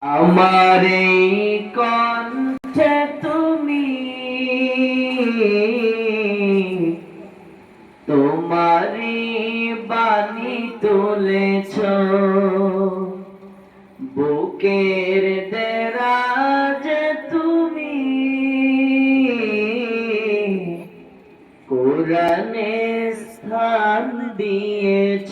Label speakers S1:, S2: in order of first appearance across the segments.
S1: আমার এই কণ্ঠে তুমি তোমারি বাণী তুলেছ, বুকের দেরাজ তুমি কোরআনে স্থান দিয়েছ।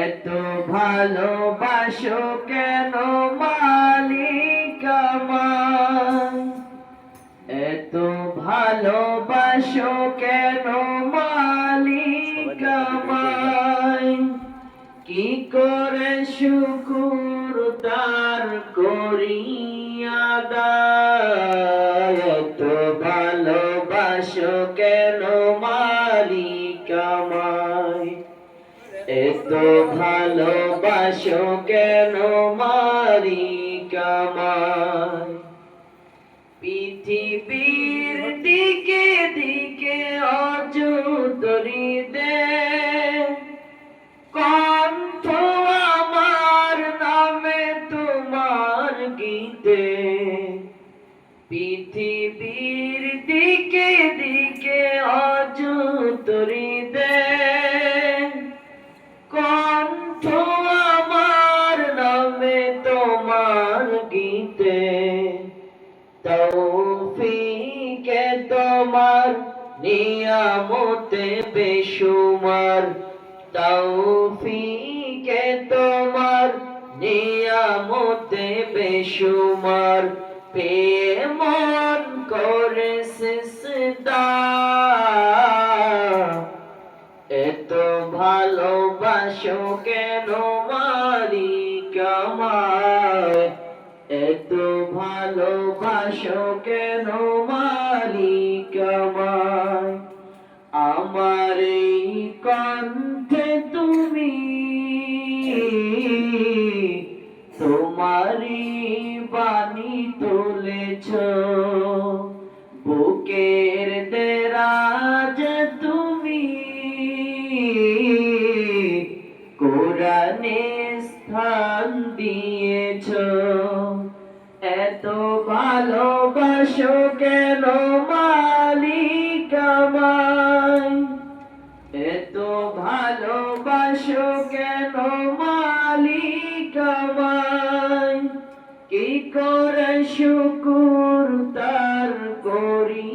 S1: এত ভালোবাসো কেন মালিক আমায়, এত ভালোবাসো কেন মালিক আমায়, কি করে শুকুর তার করি আদায়। এত ভালোবাসো কেন মালিক আমায়, এত ভালোবাসো কেন মালিক আমায়। পৃথিবীর দিকে দিকে অযুতরি দে কণ্ঠ আমার নামে তোমার গীতে। পৃথিবীর দিকে দিকে অযুতরি দে কণ্ঠ আমার নামে তোমার গীতে। তৌফিকে তোমার নিয়ামতে বেশুমার, তৌফিকে তোমার নিয়ামতে বেশুমার, পেয়ে মন করে সিজদা। এত ভালোবাসো কেন মালিক আমায়, এত ভালোবাসো কেন মালিক আমায়। আমার এই কণ্ঠে তুমি তোমারি বাণী তুলেছ, বুকের দেরাজ তুমি কোরআনে স্থান দিয়েছ। এত ভালোবাসো কেন মালিক আমায়, এত ভালোবাসো কেন মালিক আমায়, কি করে শুকুর তার করি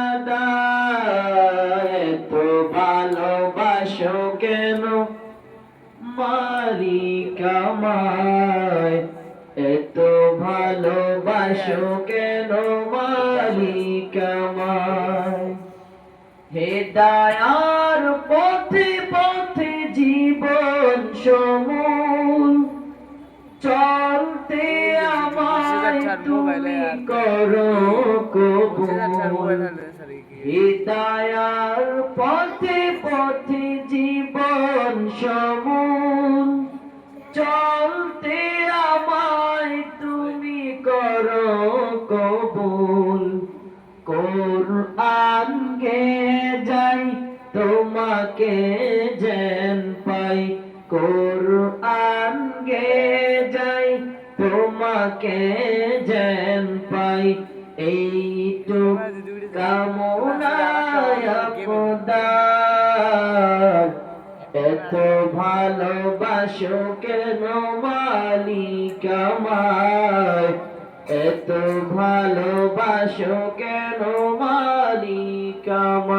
S1: আদায়। এত ভালোবাসো কেন মালিক আমায়, এত ভালোবাসো কেন মালিক আমায়। হেদায়ার পথে পথে জীবন সমূল চলতে আমায় তুমি করো কবুল। হেদায়ার পথে পথে জীবন সমূল চলতে আমায় তুমি করো কবুল। কোরআন গে যাই তোমাকে যেন পাই, কোরআন গে যাই তোমাকে যেন পাই। এইটুক কামনায় খোদার, এত ভালোবাসো কেন মালিক আমায়, এত ভালোবাসো কেন মালিক আমায়।